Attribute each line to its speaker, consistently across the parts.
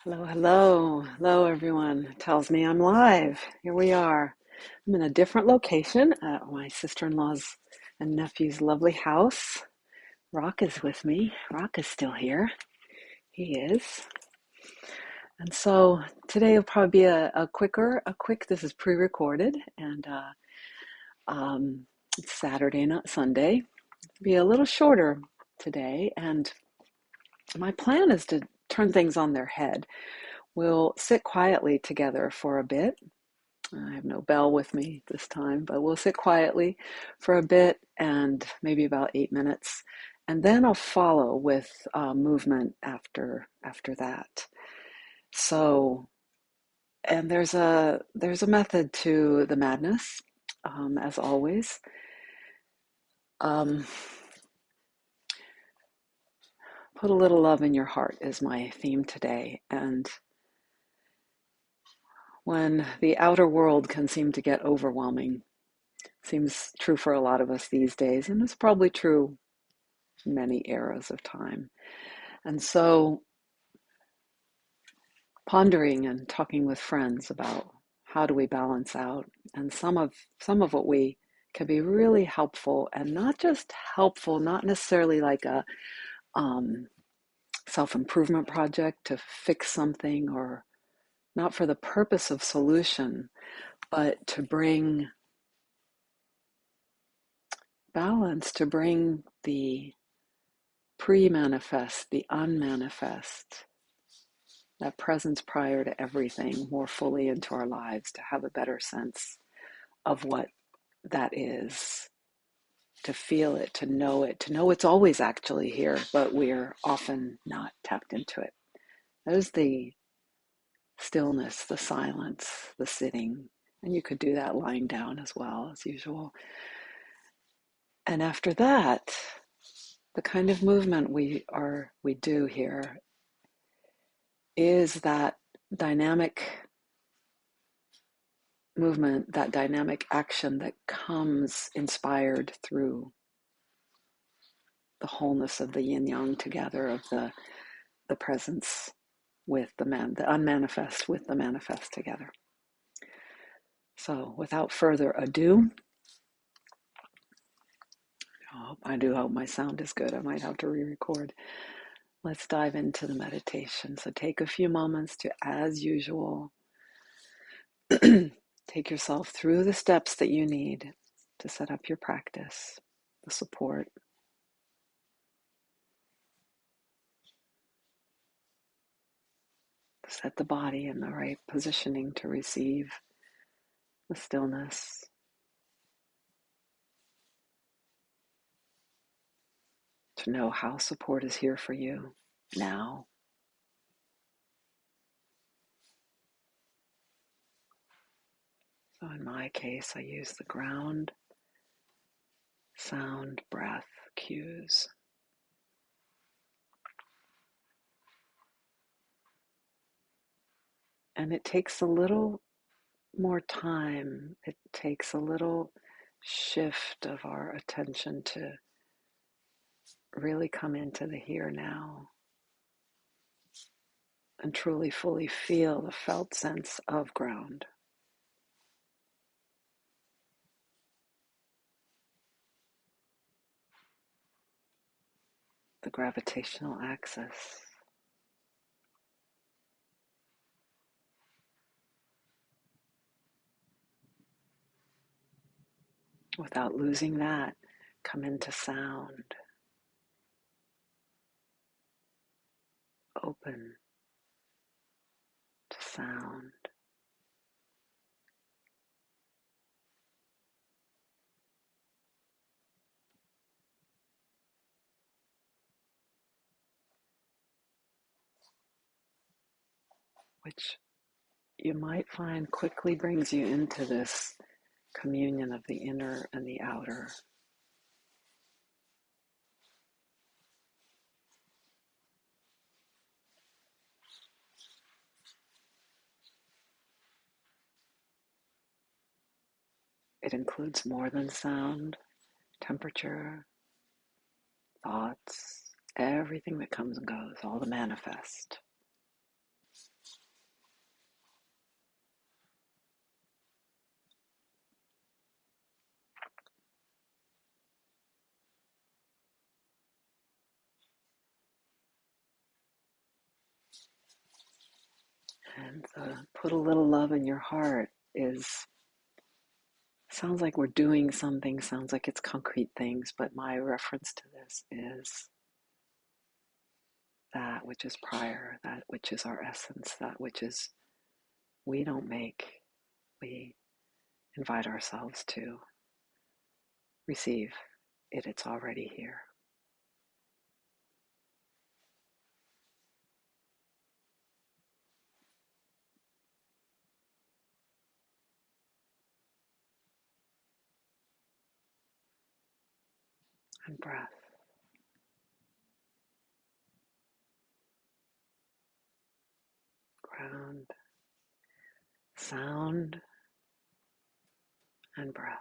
Speaker 1: Hello, hello, hello, everyone. It tells me I'm live. Here we are. I'm in a different location at my sister-in-law's and nephew's lovely house. Rock is with me. Rock is still here. He is. And so today will probably be a quick, this is pre-recorded, and it's Saturday, not Sunday. It'll be a little shorter today, and my plan is to turn things on their head. We'll sit quietly together for a bit. I have no bell with me this time, but we'll sit quietly for a bit and maybe about 8 minutes, and then I'll follow with movement after that. So, and there's a method to the madness, as always. Um, put a little love in your heart is my theme today, and when the outer world can seem to get overwhelming, seems true for a lot of us these days, and it's probably true many eras of time. And so pondering and talking with friends about how do we balance out, and some of what we can be really helpful, and not just helpful, not necessarily like a self-improvement project to fix something, or not for the purpose of solution, but to bring balance, to bring the pre-manifest, the unmanifest, that presence prior to everything more fully into our lives, to have a better sense of what that is, to feel it, to know it's always actually here, but we're often not tapped into it. That is the stillness, the silence, the sitting. And you could do that lying down as well, as usual. And after that, the kind of movement we do here is that dynamic movement, that dynamic action that comes inspired through the wholeness of the yin yang together, of the presence with the unmanifest with the manifest together. So without further ado, I do hope my sound is good. I might have to re-record. Let's dive into the meditation. So take a few moments to, as usual, take yourself through the steps that you need to set up your practice, the support. Set the body in the right positioning to receive the stillness. To know how support is here for you now. So in my case, I use the ground, sound, breath cues. And it takes a little more time. It takes a little shift of our attention to really come into the here now and truly fully feel the felt sense of ground. The gravitational axis. Without losing that, come into sound. Open to sound. Which you might find quickly brings you into this communion of the inner and the outer. It includes more than sound, temperature, thoughts, everything that comes and goes, all the manifest. And put a little love in your heart sounds like we're doing something, sounds like it's concrete things, but my reference to this is that which is prior, that which is our essence, that which is we don't make, we invite ourselves to receive it. It's already here. And breath, ground, sound, and breath.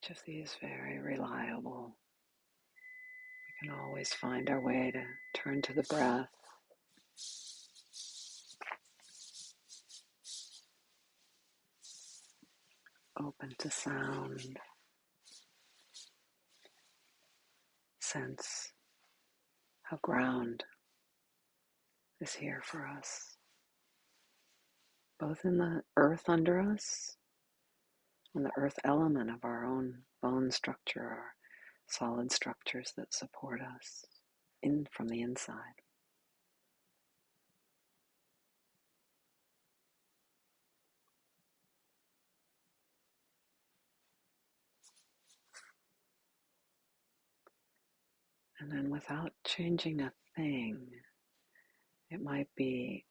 Speaker 1: Each of these very reliable. We can always find our way to turn to the breath, open to sound, sense how ground is here for us, both in the earth under us and the earth element of our own bone structure, our solid structures that support us in from the inside. And then without changing a thing, it might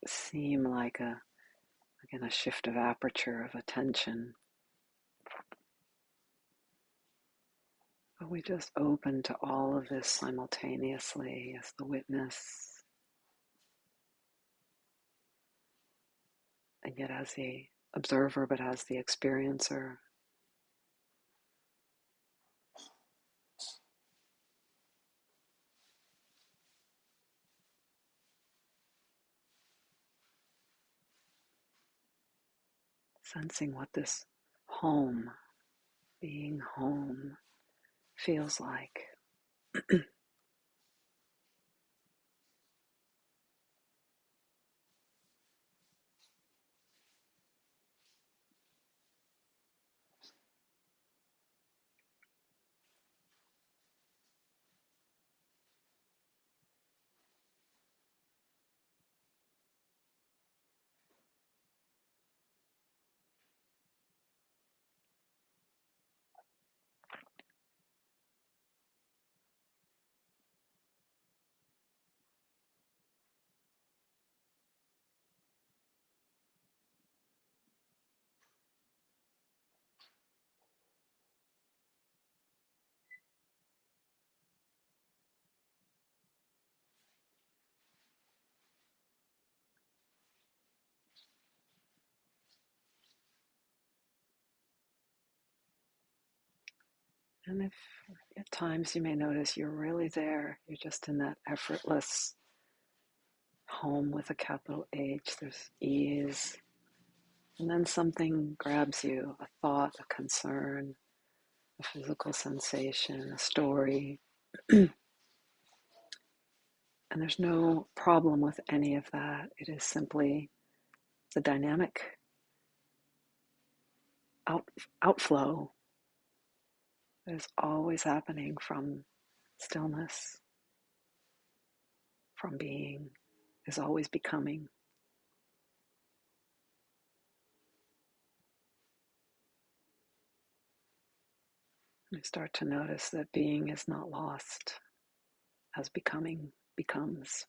Speaker 1: seem like again, a shift of aperture of attention. But we just open to all of this simultaneously as the witness, and yet as the observer, but as the experiencer. Sensing what this home, being home, feels like. And if at times you may notice you're really there, you're just in that effortless home with a capital H, there's ease. And then something grabs you, a thought, a concern, a physical sensation, a story. And there's no problem with any of that. It is simply the dynamic outflow that is always happening from Stillness from being is always becoming. You start to notice that being is not lost as becoming becomes.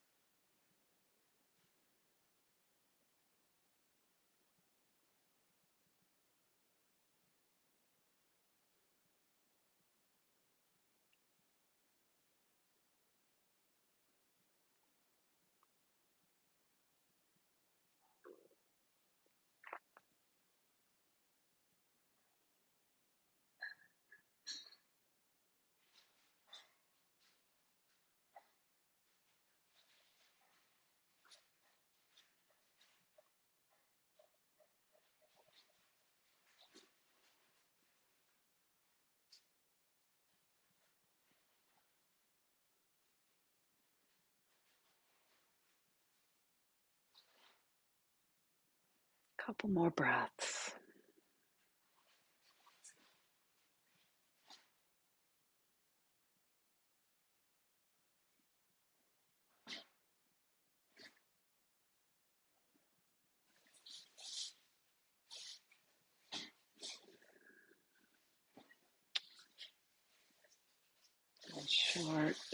Speaker 1: Couple more breaths.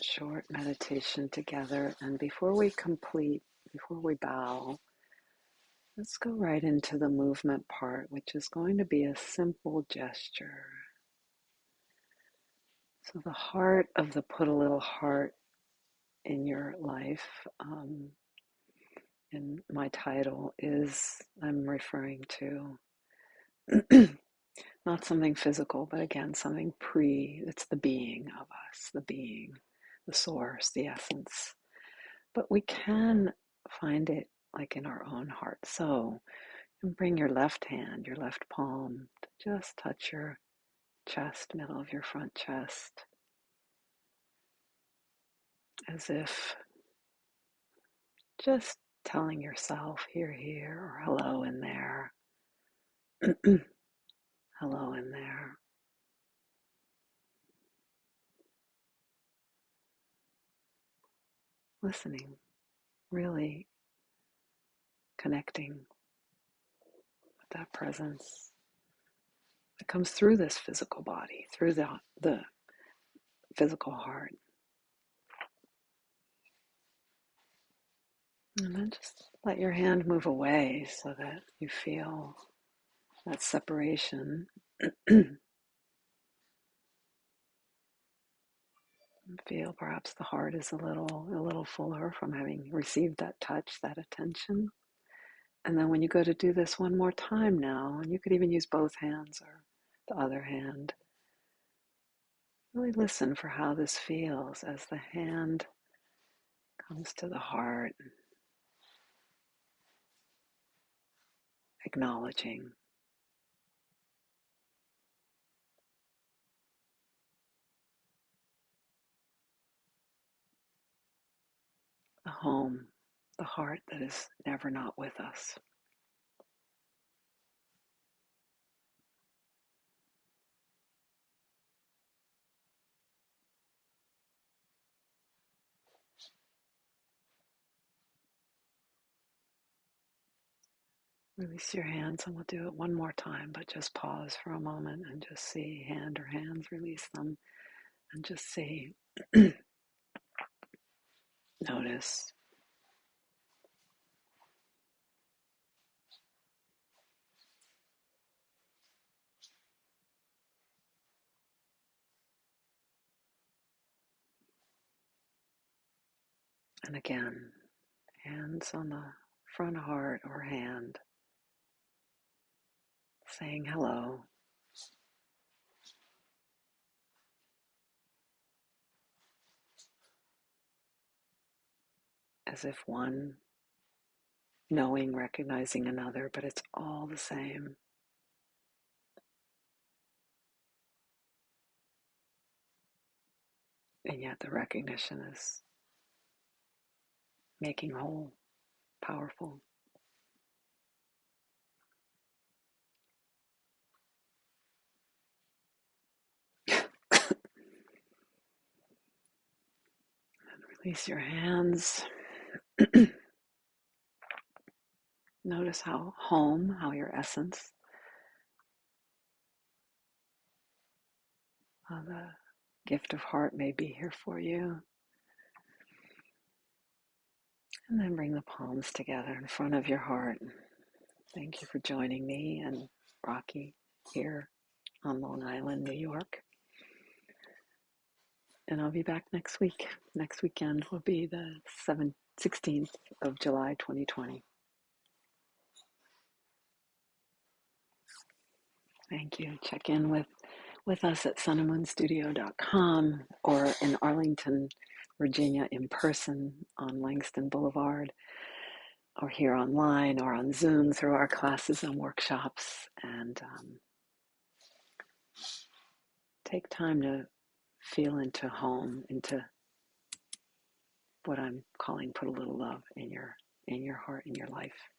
Speaker 1: Short meditation together. And before we bow, let's go right into the movement part, which is going to be a simple gesture. So the heart of the put a little heart in your life, in my title is, I'm referring to not something physical, but again, something it's the being of us, the being, the source, the essence. But we can find it like in our own heart. So you can bring your left hand, your left palm, to just touch your chest, middle of your front chest, as if just telling yourself, here, here, or hello in there, hello in there. Listening, really connecting with that presence that comes through this physical body, through the physical heart. And then just let your hand move away so that you feel that separation. Feel perhaps the heart is a little fuller from having received that touch, that attention. And then when you go to do this one more time now, and you could even use both hands or the other hand, really listen for how this feels as the hand comes to the heart, acknowledging the home, the heart that is never not with us. Release your hands, and we'll do it one more time, but just pause for a moment and just see hand or hands, release them, and just see, notice. And again, hands on the front heart or hand, saying hello, as if one knowing, recognizing another, but it's all the same. And yet the recognition is making whole, powerful. Release your hands. Notice how home, how your essence, how the gift of heart may be here for you. And then bring the palms together in front of your heart. Thank you for joining me and Rocky here on Long Island, New York. And I'll be back next week. Next weekend will be the 16th of July, 2020. Thank you. Check in with us at sunandmoonstudio.com or in Arlington, Virginia in person on Langston Boulevard, or here online or on Zoom through our classes and workshops. And take time to feel into home, into what I'm calling put a little love in your heart, in your life.